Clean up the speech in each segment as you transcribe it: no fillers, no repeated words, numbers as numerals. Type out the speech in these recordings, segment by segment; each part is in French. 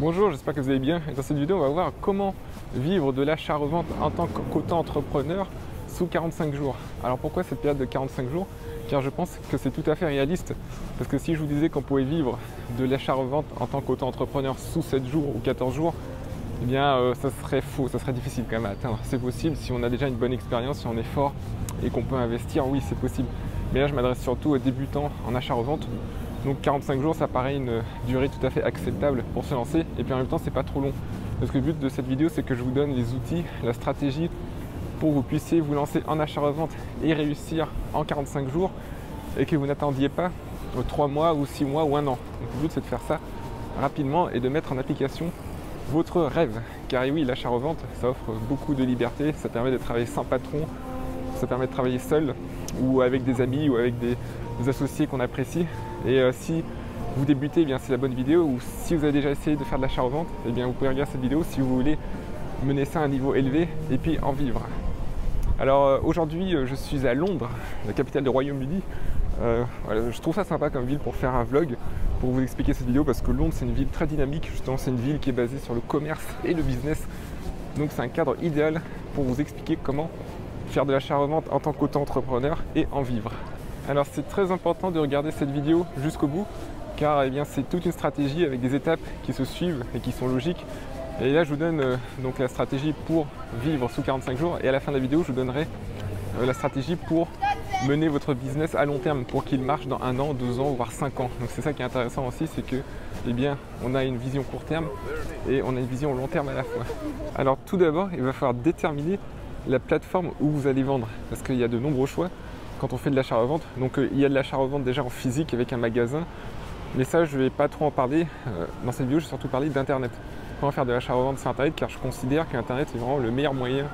Bonjour, j'espère que vous allez bien. Dans cette vidéo, on va voir comment vivre de l'achat-revente en tant qu'auto-entrepreneur sous 45 jours. Alors pourquoi cette période de 45 jours? Car je pense que c'est tout à fait réaliste. Parce que si je vous disais qu'on pouvait vivre de l'achat-revente en tant qu'auto-entrepreneur sous 7 jours ou 14 jours, eh bien ça serait faux, ça serait difficile quand même à atteindre. C'est possible si on a déjà une bonne expérience, si on est fort et qu'on peut investir, oui c'est possible. Mais là je m'adresse surtout aux débutants en achat-revente. Donc 45 jours, ça paraît une durée tout à fait acceptable pour se lancer. Et puis en même temps, c'est pas trop long. Parce que le but de cette vidéo, c'est que je vous donne les outils, la stratégie pour que vous puissiez vous lancer en achat-revente et réussir en 45 jours et que vous n'attendiez pas 3 mois ou 6 mois ou 1 an. Donc le but, c'est de faire ça rapidement et de mettre en application votre rêve. Car oui, l'achat-revente, ça offre beaucoup de liberté. Ça permet de travailler sans patron, ça permet de travailler seul ou avec des amis ou avec des associés qu'on apprécie. Et si vous débutez, eh bien c'est la bonne vidéo. Ou si vous avez déjà essayé de faire de l'achat-revente, eh bien vous pouvez regarder cette vidéo si vous voulez mener ça à un niveau élevé et puis en vivre. Alors aujourd'hui, je suis à Londres, la capitale du Royaume-Uni. Voilà, je trouve ça sympa comme ville pour faire un vlog, pour vous expliquer cette vidéo, parce que Londres c'est une ville très dynamique. Justement, c'est une ville qui est basée sur le commerce et le business. Donc c'est un cadre idéal pour vous expliquer comment faire de l'achat-revente en tant qu'auto-entrepreneur et en vivre. Alors c'est très important de regarder cette vidéo jusqu'au bout, car eh bien, c'est toute une stratégie avec des étapes qui se suivent et qui sont logiques. Et là je vous donne donc la stratégie pour vivre sous 45 jours, et à la fin de la vidéo je vous donnerai la stratégie pour mener votre business à long terme, pour qu'il marche dans 1 an, 2 ans, voire 5 ans. Donc c'est ça qui est intéressant aussi, c'est que eh bien, on a une vision court terme et on a une vision long terme à la fois. Alors tout d'abord, il va falloir déterminer la plateforme où vous allez vendre, parce qu'il y a de nombreux choix quand on fait de l'achat-revente. Donc il y a de l'achat-revente déjà en physique avec un magasin, mais ça je ne vais pas trop en parler. Dans cette vidéo je vais surtout parler d'internet. Comment faire de l'achat-revente sur internet, car je considère qu'internet est vraiment le meilleur moyen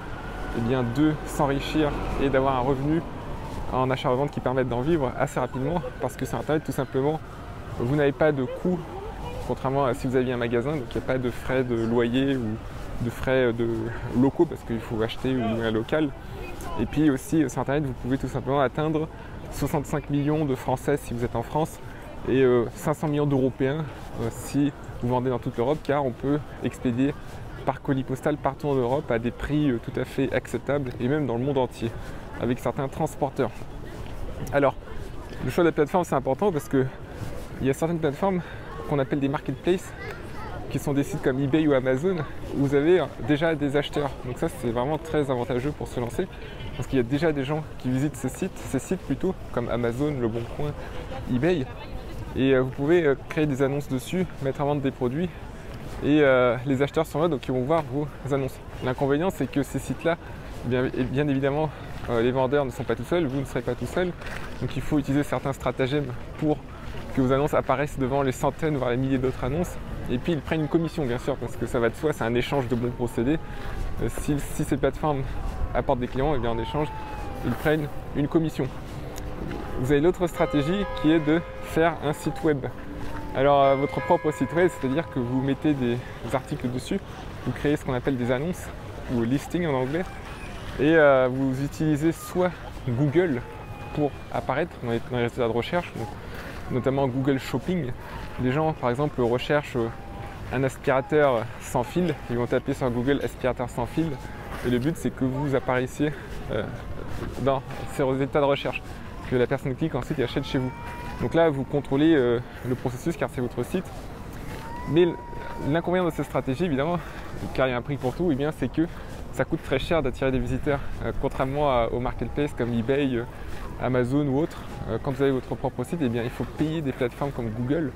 eh bien, de s'enrichir et d'avoir un revenu en achat-revente qui permette d'en vivre assez rapidement, parce que sur internet tout simplement vous n'avez pas de coûts, contrairement à si vous aviez un magasin. Donc il n'y a pas de frais de loyer ou de frais de locaux, parce qu'il faut acheter ou louer un local. Et puis aussi sur internet vous pouvez tout simplement atteindre 65 millions de Français si vous êtes en France, et 500 millions d'Européens si vous vendez dans toute l'Europe, car on peut expédier par colis postal partout en Europe à des prix tout à fait acceptables, et même dans le monde entier avec certains transporteurs. Alors le choix de la plateforme c'est important, parce que il y a certaines plateformes qu'on appelle des marketplaces, qui sont des sites comme eBay ou Amazon, où vous avez déjà des acheteurs. Donc ça c'est vraiment très avantageux pour se lancer, parce qu'il y a déjà des gens qui visitent ces sites plutôt, comme Amazon, Le Bon Coin, eBay, et vous pouvez créer des annonces dessus, mettre en vente des produits, et les acheteurs sont là, donc ils vont voir vos annonces. L'inconvénient c'est que ces sites là, bien évidemment les vendeurs ne sont pas tout seuls, vous ne serez pas tout seul, donc il faut utiliser certains stratagèmes pour que vos annonces apparaissent devant les centaines voire les milliers d'autres annonces. Et puis ils prennent une commission bien sûr, parce que ça va de soi, c'est un échange de bons procédés. Si ces plateformes apportent des clients, et bien en échange ils prennent une commission. Vous avez l'autre stratégie qui est de faire un site web. Alors votre propre site web, c'est-à-dire que vous mettez des articles dessus, vous créez ce qu'on appelle des annonces, ou listing en anglais, et vous utilisez soit Google pour apparaître dans les résultats de recherche, donc, notamment Google Shopping. Les gens par exemple recherchent un aspirateur sans fil, ils vont taper sur Google aspirateur sans fil, et le but c'est que vous apparaissiez dans ces résultats de recherche, que la personne clique ensuite et achète chez vous. Donc là vous contrôlez le processus, car c'est votre site. Mais l'inconvénient de cette stratégie évidemment, car il y a un prix pour tout, et bien c'est que ça coûte très cher d'attirer des visiteurs, contrairement aux marketplaces comme eBay, Amazon ou autres. Quand vous avez votre propre site, eh bien, il faut payer des plateformes comme Google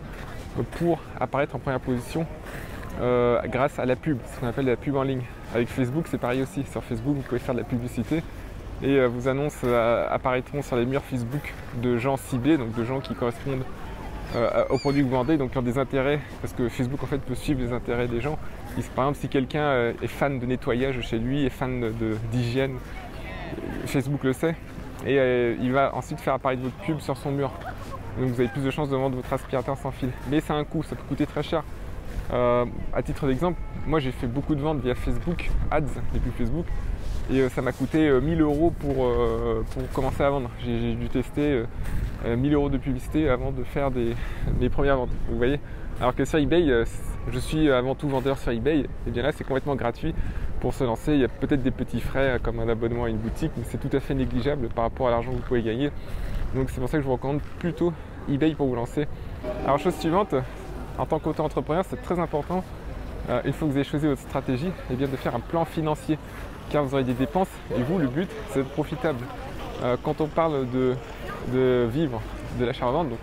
pour apparaître en première position grâce à la pub, ce qu'on appelle la pub en ligne. Avec Facebook c'est pareil aussi, sur Facebook vous pouvez faire de la publicité, et vos annonces apparaîtront sur les murs Facebook de gens ciblés, donc de gens qui correspondent aux produits que vous vendez, donc qui ont des intérêts, parce que Facebook en fait peut suivre les intérêts des gens. Par exemple si quelqu'un est fan de nettoyage chez lui, est fan d'hygiène, Facebook le sait, et il va ensuite faire apparaître votre pub sur son mur. Donc vous avez plus de chances de vendre votre aspirateur sans fil. Mais c'est un coût, ça peut coûter très cher. À titre d'exemple, moi j'ai fait beaucoup de ventes via Facebook, Ads, les pubs Facebook, et ça m'a coûté 1000 € pour commencer à vendre. J'ai dû tester 1000 € de publicité avant de faire mes premières ventes. Vous voyez, Alors que sur eBay, je suis avant tout vendeur sur eBay, et bien là c'est complètement gratuit pour se lancer. Il y a peut-être des petits frais comme un abonnement à une boutique, mais c'est tout à fait négligeable par rapport à l'argent que vous pouvez gagner. Donc c'est pour ça que je vous recommande plutôt eBay pour vous lancer. Alors chose suivante, en tant qu'auto-entrepreneur, c'est très important, une fois que vous avez choisi votre stratégie, et bien de faire un plan financier, car vous aurez des dépenses et vous, le but, c'est d'être profitable. Quand on parle de vivre de l'achat-revente, donc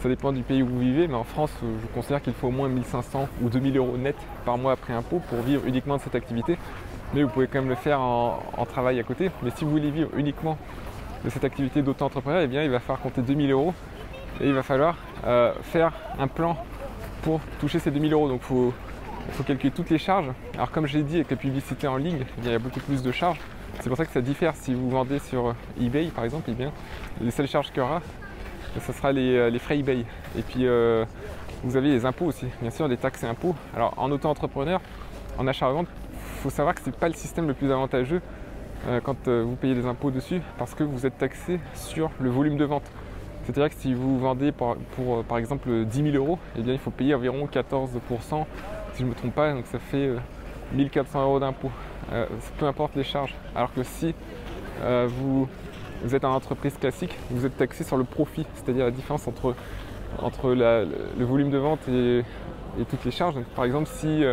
ça dépend du pays où vous vivez, mais en France, je considère qu'il faut au moins 1500 ou 2000 euros net par mois après impôt pour vivre uniquement de cette activité. Mais vous pouvez quand même le faire en travail à côté. Mais si vous voulez vivre uniquement de cette activité d'auto-entrepreneur, eh bien, il va falloir compter 2000 euros et il va falloir faire un plan pour toucher ces 2000 euros. Donc il faut calculer toutes les charges. Alors comme je l'ai dit, avec la publicité en ligne, il y a beaucoup plus de charges. C'est pour ça que ça diffère. Si vous vendez sur eBay par exemple, eh bien, les seules charges qu'il y aura, ce sera les frais eBay. Et puis vous avez les impôts aussi, bien sûr, les taxes et impôts. Alors en auto-entrepreneur, en achat-revente, il faut savoir que ce n'est pas le système le plus avantageux quand vous payez des impôts dessus, parce que vous êtes taxé sur le volume de vente. C'est-à-dire que si vous vendez pour par exemple 10 000 euros, eh bien, il faut payer environ 14%, si je ne me trompe pas, donc ça fait 1400 euros d'impôts, peu importe les charges. Alors que si vous êtes en entreprise classique, vous êtes taxé sur le profit, c'est-à-dire la différence entre le volume de vente et toutes les charges. Donc, par exemple, si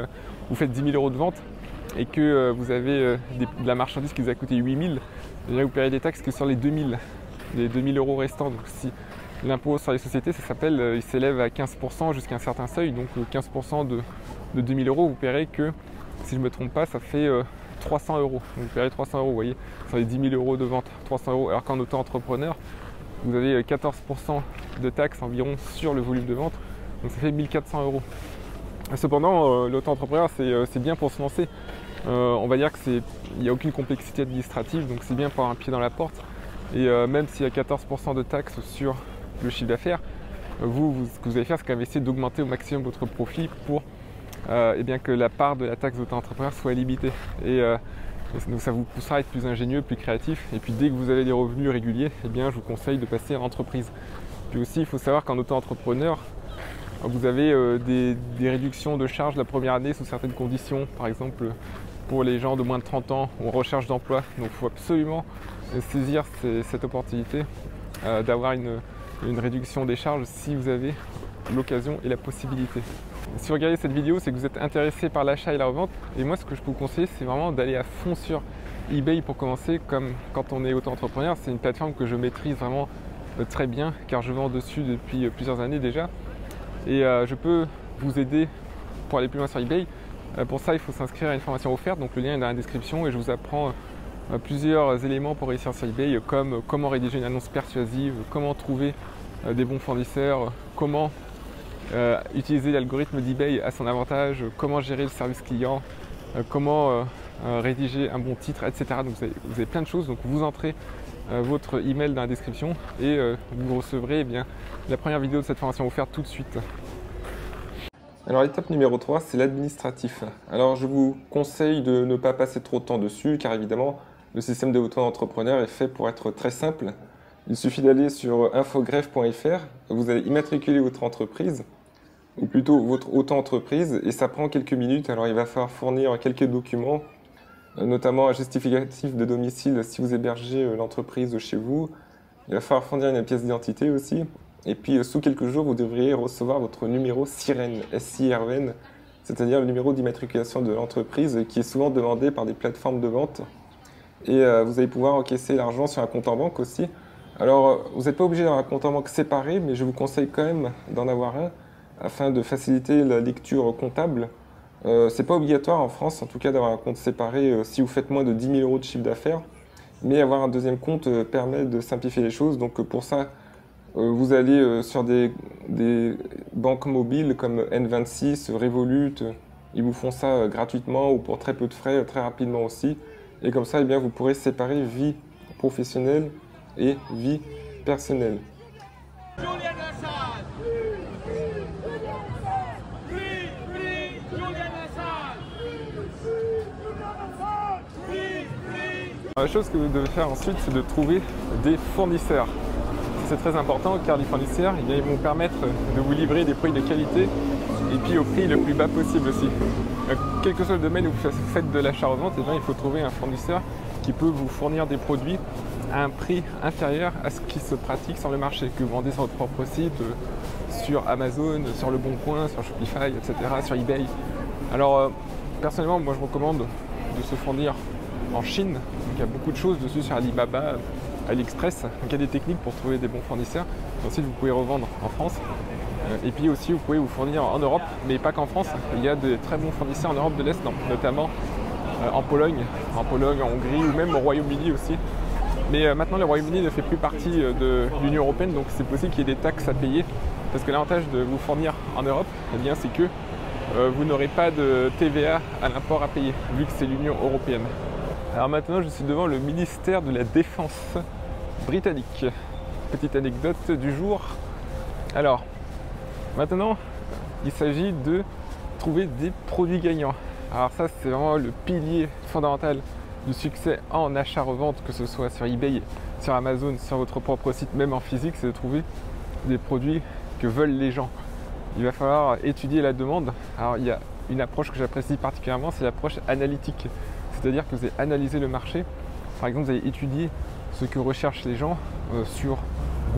vous faites 10 000 euros de vente et que vous avez de la marchandise qui vous a coûté 8 000, eh bien, vous payez des taxes que sur les 2 000 euros restants. Donc si l'impôt sur les sociétés, ça s'appelle, il s'élève à 15% jusqu'à un certain seuil, donc 15% de 2 000 euros, vous paierez que, si je ne me trompe pas, ça fait 300 euros. Donc vous paierez 300 euros, vous voyez, sur les 10 000 euros de vente, 300 euros. Alors qu'en auto-entrepreneur, vous avez 14% de taxes environ sur le volume de vente, donc ça fait 1400 euros. Cependant, l'auto-entrepreneur, c'est bien pour se lancer. On va dire qu'il n'y a aucune complexité administrative, donc c'est bien pour avoir un pied dans la porte. Et même s'il y a 14% de taxes sur le chiffre d'affaires, ce que vous allez faire, c'est quand même essayer d'augmenter au maximum votre profit pour eh bien, que la part de la taxe d'auto-entrepreneur soit limitée. Et donc ça vous poussera à être plus ingénieux, plus créatif. Et puis dès que vous avez des revenus réguliers, eh bien, je vous conseille de passer en entreprise. Puis aussi, il faut savoir qu'en auto-entrepreneur, vous avez des réductions de charges la première année sous certaines conditions. Par exemple, pour les gens de moins de 30 ans ou en recherche d'emploi. Donc il faut absolument saisir cette opportunité d'avoir une réduction des charges si vous avez l'occasion et la possibilité. Si vous regardez cette vidéo, c'est que vous êtes intéressé par l'achat et la revente. Et moi, ce que je peux vous conseiller, c'est vraiment d'aller à fond sur eBay pour commencer. Comme quand on est auto-entrepreneur, c'est une plateforme que je maîtrise vraiment très bien, car je vends dessus depuis plusieurs années déjà. Et je peux vous aider pour aller plus loin sur eBay. Pour ça, il faut s'inscrire à une formation offerte. Donc le lien est dans la description et je vous apprends plusieurs éléments pour réussir sur eBay, comme comment rédiger une annonce persuasive, comment trouver des bons fournisseurs, comment utiliser l'algorithme d'eBay à son avantage, comment gérer le service client, comment rédiger un bon titre, etc. Donc vous avez plein de choses. Donc vous entrez votre email dans la description et vous recevrez eh bien, la première vidéo de cette formation offerte tout de suite. Alors l'étape numéro 3, c'est l'administratif. Alors je vous conseille de ne pas passer trop de temps dessus, car évidemment le système de auto-entrepreneur est fait pour être très simple. Il suffit d'aller sur infogreffe.fr, vous allez immatriculer votre entreprise, ou plutôt votre auto-entreprise, et ça prend quelques minutes. Alors il va falloir fournir quelques documents, notamment un justificatif de domicile si vous hébergez l'entreprise chez vous. Il va falloir fournir une pièce d'identité aussi. Et puis sous quelques jours, vous devriez recevoir votre numéro SIREN, S-I-R-E-N, c'est-à-dire le numéro d'immatriculation de l'entreprise qui est souvent demandé par des plateformes de vente. Et vous allez pouvoir encaisser l'argent sur un compte en banque aussi. Alors vous n'êtes pas obligé d'avoir un compte en banque séparé, mais je vous conseille quand même d'en avoir un afin de faciliter la lecture comptable. C'est pas obligatoire en France, en tout cas, d'avoir un compte séparé si vous faites moins de 10 000 euros de chiffre d'affaires. Mais avoir un deuxième compte permet de simplifier les choses. Donc pour ça, vous allez sur des banques mobiles comme N26, Revolut, ils vous font ça gratuitement ou pour très peu de frais, très rapidement aussi. Et comme ça, eh bien, vous pourrez séparer vie professionnelle et vie personnelle. La chose que vous devez faire ensuite, c'est de trouver des fournisseurs. c'est très important car les fournisseurs ils vont permettre de vous livrer des produits de qualité et puis au prix le plus bas possible aussi. Quel que soit le domaine où vous faites de l'achat-revente, il faut trouver un fournisseur qui peut vous fournir des produits à un prix inférieur à ce qui se pratique sur le marché, que vous vendez sur votre propre site, sur Amazon, sur Le Bon Coin, sur Shopify, etc., sur eBay. Alors personnellement, moi je recommande de se fournir en Chine. Donc, il y a beaucoup de choses dessus sur Alibaba, AliExpress. Donc, il y a des techniques pour trouver des bons fournisseurs. Ensuite, vous pouvez revendre en France. Et puis aussi, vous pouvez vous fournir en Europe, mais pas qu'en France. Il y a de très bons fournisseurs en Europe de l'Est, notamment en Pologne, en Hongrie ou même au Royaume-Uni aussi. Mais maintenant, le Royaume-Uni ne fait plus partie de l'Union européenne, donc c'est possible qu'il y ait des taxes à payer. Parce que l'avantage de vous fournir en Europe, eh bien, c'est que vous n'aurez pas de TVA à l'import à payer, vu que c'est l'Union européenne. Alors maintenant, je suis devant le ministère de la Défense britannique. Petite anecdote du jour. Alors, maintenant, il s'agit de trouver des produits gagnants. Alors ça, c'est vraiment le pilier fondamental du succès en achat-revente, que ce soit sur eBay, sur Amazon, sur votre propre site, même en physique, c'est de trouver des produits que veulent les gens. Il va falloir étudier la demande. Alors il y a une approche que j'apprécie particulièrement, c'est l'approche analytique. C'est-à-dire que vous allez analyser le marché. Par exemple, vous allez étudier ce que recherchent les gens sur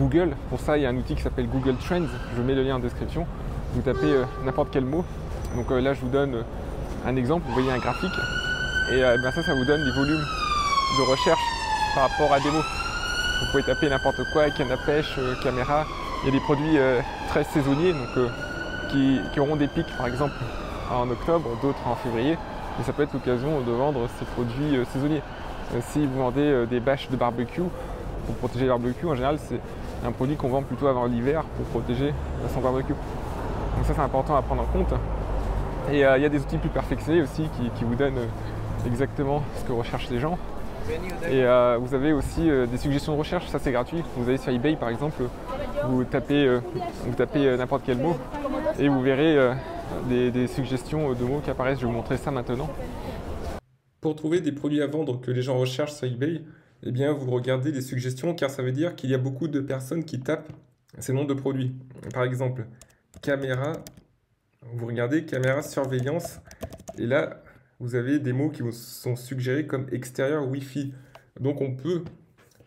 Google. Pour ça, il y a un outil qui s'appelle Google Trends. Je mets le lien en description. Vous tapez n'importe quel mot. Donc là, je vous donne un exemple. Vous voyez un graphique. Et ça vous donne des volumes de recherche par rapport à des mots. Vous pouvez taper n'importe quoi, canne à pêche, caméra. Il y a des produits très saisonniers donc, qui auront des pics, par exemple en octobre, d'autres en février. Et ça peut être l'occasion de vendre ces produits saisonniers. Si vous vendez des bâches de barbecue, pour protéger le barbecue, en général, c'est un produit qu'on vend plutôt avant l'hiver pour protéger son barbecue. Donc ça, c'est important à prendre en compte. Et il y a des outils plus perfectionnés aussi qui vous donnent exactement ce que recherchent les gens. Et vous avez aussi des suggestions de recherche, ça c'est gratuit. Vous allez sur eBay par exemple, vous tapez n'importe quel mot et vous verrez des suggestions de mots qui apparaissent. Je vais vous montrer ça maintenant. Pour trouver des produits à vendre que les gens recherchent sur eBay, eh bien vous regardez les suggestions car ça veut dire qu'il y a beaucoup de personnes qui tapent ces noms de produits. Par exemple, caméra, vous regardez caméra surveillance et là vous avez des mots qui vous sont suggérés comme extérieur Wi-Fi. Donc on peut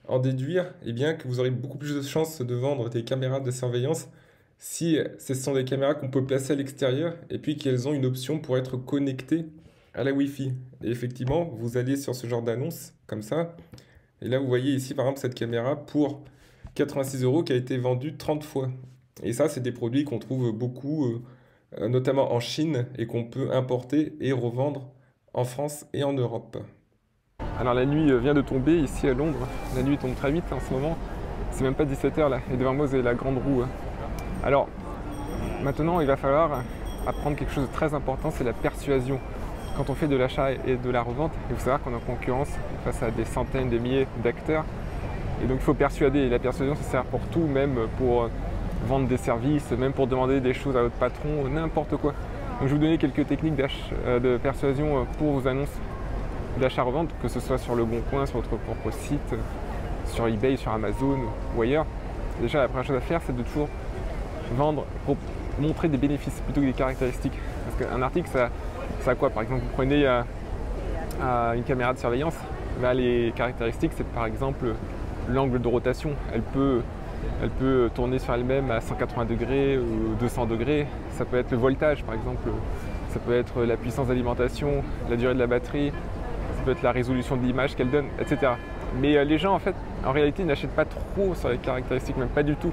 en déduire eh bien, que vous aurez beaucoup plus de chances de vendre des caméras de surveillance si ce sont des caméras qu'on peut placer à l'extérieur et puis qu'elles ont une option pour être connectées à la Wi-Fi. Et effectivement, vous allez sur ce genre d'annonce comme ça. Et là, vous voyez ici par exemple cette caméra pour 86 € qui a été vendue 30 fois. Et ça, c'est des produits qu'on trouve beaucoup, notamment en Chine et qu'on peut importer et revendre en France et en Europe. Alors la nuit vient de tomber ici à Londres. La nuit tombe très vite en ce moment. C'est même pas 17 h là. Et devant moi, vous avez la grande roue. Alors maintenant, il va falloir apprendre quelque chose de très important, c'est la persuasion. Quand on fait de l'achat et de la revente, il faut savoir qu'on est en concurrence face à des centaines, des milliers d'acteurs. Et donc il faut persuader. Et la persuasion, ça sert pour tout, même pour vendre des services, même pour demander des choses à votre patron, n'importe quoi. Donc je vais vous donner quelques techniques de persuasion pour vos annonces d'achat-revente, que ce soit sur Le Bon Coin, sur votre propre site, sur eBay, sur Amazon ou ailleurs. Déjà, la première chose à faire, c'est de toujours vendre pour montrer des bénéfices plutôt que des caractéristiques. Parce qu'un article, ça a quoi? Par exemple, vous prenez une caméra de surveillance, ben, les caractéristiques, c'est par exemple l'angle de rotation. Elle peut tourner sur elle-même à 180 degrés ou 200 degrés. Ça peut être le voltage, par exemple. Ça peut être la puissance d'alimentation, la durée de la batterie. Ça peut être la résolution de l'image qu'elle donne, etc. Mais les gens, en fait, en réalité, n'achètent pas trop sur les caractéristiques, même pas du tout.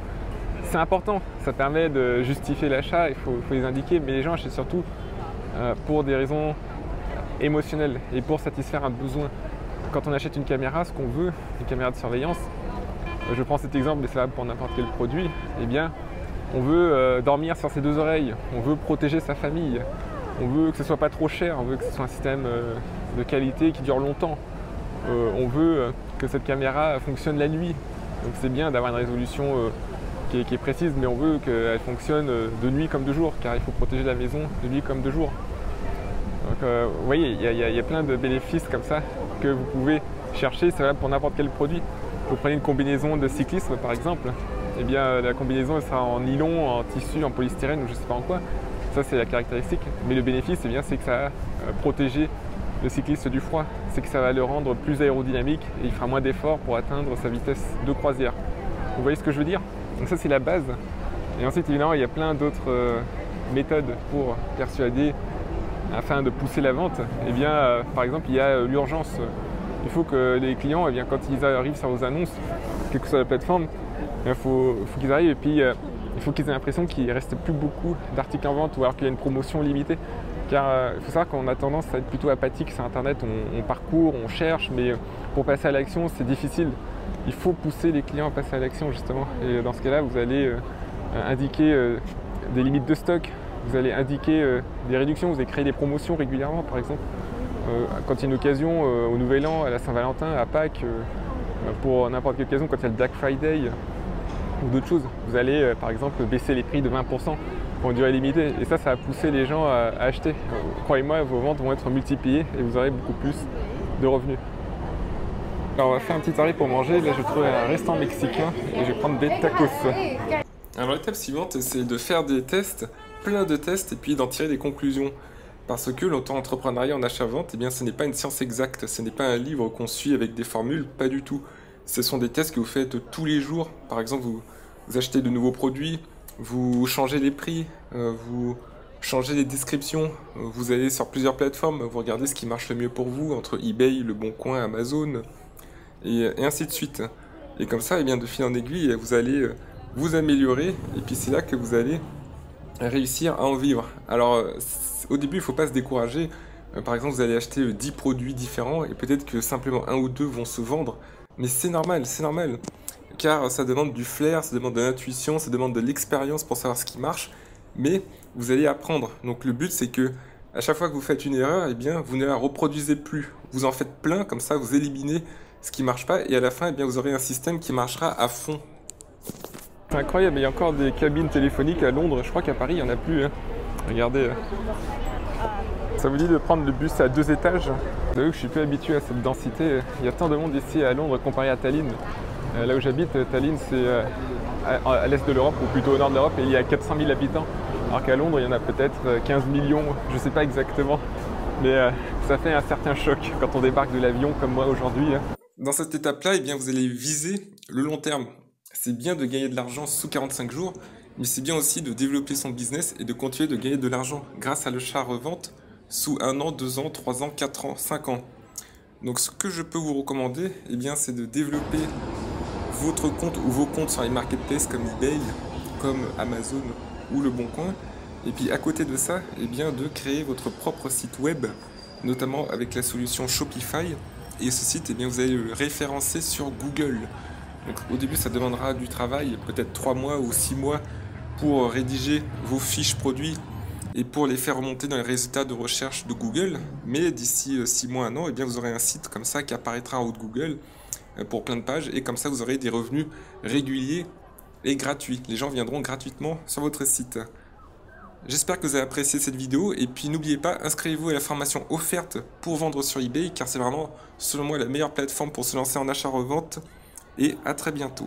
C'est important, ça permet de justifier l'achat, il faut les indiquer, mais les gens achètent surtout pour des raisons émotionnelles et pour satisfaire un besoin. Quand on achète une caméra, ce qu'on veut, une caméra de surveillance, je prends cet exemple, mais c'est valable pour n'importe quel produit, eh bien, on veut dormir sur ses deux oreilles, on veut protéger sa famille, on veut que ce soit pas trop cher, on veut que ce soit un système de qualité qui dure longtemps, on veut que cette caméra fonctionne la nuit. Donc c'est bien d'avoir une résolution qui est précise, mais on veut qu'elle fonctionne de nuit comme de jour, car il faut protéger la maison de nuit comme de jour. Donc vous voyez, il y a plein de bénéfices comme ça que vous pouvez chercher, c'est valable pour n'importe quel produit. Vous prenez une combinaison de cyclisme par exemple, eh bien la combinaison elle sera en nylon, en tissu, en polystyrène ou je sais pas en quoi. Ça c'est la caractéristique. Mais le bénéfice, eh bien, c'est que ça va protéger le cycliste du froid. C'est que ça va le rendre plus aérodynamique et il fera moins d'efforts pour atteindre sa vitesse de croisière. Vous voyez ce que je veux dire? Donc ça c'est la base. Et ensuite évidemment il y a plein d'autres méthodes pour persuader afin de pousser la vente. Eh bien par exemple il y a l'urgence. Il faut que les clients, eh bien, quand ils arrivent sur vos annonces, quelle que soit la plateforme, il faut qu'ils arrivent et puis il faut qu'ils aient l'impression qu'il ne reste plus beaucoup d'articles en vente ou alors qu'il y a une promotion limitée. Car il faut savoir qu'on a tendance à être plutôt apathique sur internet, on parcourt, on cherche, mais pour passer à l'action c'est difficile. Il faut pousser les clients à passer à l'action justement. Et dans ce cas-là, vous allez indiquer des limites de stock, vous allez indiquer des réductions, vous allez créer des promotions régulièrement par exemple. Quand il y a une occasion au Nouvel An, à la Saint-Valentin, à Pâques, pour n'importe quelle occasion, quand il y a le Black Friday ou d'autres choses, vous allez par exemple baisser les prix de 20% pour une durée limitée. Et ça va pousser les gens à acheter. Croyez-moi, vos ventes vont être multipliées et vous aurez beaucoup plus de revenus. Alors on va faire un petit arrêt pour manger. Là je vais trouver un restaurant mexicain et je vais prendre des tacos. Alors l'étape suivante, c'est de faire des tests, plein de tests, et puis d'en tirer des conclusions. Parce que l'auto-entrepreneuriat en achat-vente, eh bien, ce n'est pas une science exacte, ce n'est pas un livre qu'on suit avec des formules, pas du tout. Ce sont des tests que vous faites tous les jours. Par exemple, vous achetez de nouveaux produits, vous changez les prix, vous changez les descriptions, vous allez sur plusieurs plateformes, vous regardez ce qui marche le mieux pour vous, entre eBay, Le Bon Coin, Amazon, et ainsi de suite. Et comme ça, eh bien, de fil en aiguille, vous allez vous améliorer, et puis c'est là que vous allez réussir à en vivre. Alors au début il ne faut pas se décourager, par exemple vous allez acheter 10 produits différents et peut-être que simplement un ou deux vont se vendre, mais c'est normal, car ça demande du flair, ça demande de l'intuition, ça demande de l'expérience pour savoir ce qui marche, mais vous allez apprendre. Donc le but c'est que à chaque fois que vous faites une erreur, eh bien vous ne la reproduisez plus, vous en faites plein, comme ça vous éliminez ce qui ne marche pas et à la fin eh bien, vous aurez un système qui marchera à fond. C'est incroyable, il y a encore des cabines téléphoniques à Londres, je crois qu'à Paris il n'y en a plus. Hein. Regardez. Ça vous dit de prendre le bus à 2 étages? Vous savez que je suis plus habitué à cette densité. Il y a tant de monde ici à Londres comparé à Tallinn. Là où j'habite, Tallinn c'est à l'est de l'Europe, ou plutôt au nord de l'Europe, et il y a 400 000 habitants. Alors qu'à Londres il y en a peut-être 15 millions, je ne sais pas exactement. Mais ça fait un certain choc quand on débarque de l'avion comme moi aujourd'hui. Dans cette étape-là, eh bien, vous allez viser le long terme. C'est bien de gagner de l'argent sous 45 jours, mais c'est bien aussi de développer son business et de continuer de gagner de l'argent grâce à l'achat-revente sous 1 an, 2 ans, 3 ans, 4 ans, 5 ans. Donc ce que je peux vous recommander, eh bien, c'est de développer votre compte ou vos comptes sur les marketplaces comme eBay, comme Amazon ou Le Bon Coin. Et puis à côté de ça, eh bien, de créer votre propre site web, notamment avec la solution Shopify. Et ce site, eh bien, vous allez le référencer sur Google. Donc, au début, ça demandera du travail, peut-être 3 mois ou 6 mois pour rédiger vos fiches produits et pour les faire remonter dans les résultats de recherche de Google. Mais d'ici 6 mois, 1 an, eh bien, vous aurez un site comme ça qui apparaîtra en haut de Google pour plein de pages. Et comme ça, vous aurez des revenus réguliers et gratuits. Les gens viendront gratuitement sur votre site. J'espère que vous avez apprécié cette vidéo et puis n'oubliez pas, inscrivez-vous à la formation offerte pour vendre sur eBay car c'est vraiment, selon moi, la meilleure plateforme pour se lancer en achat-revente. Et à très bientôt.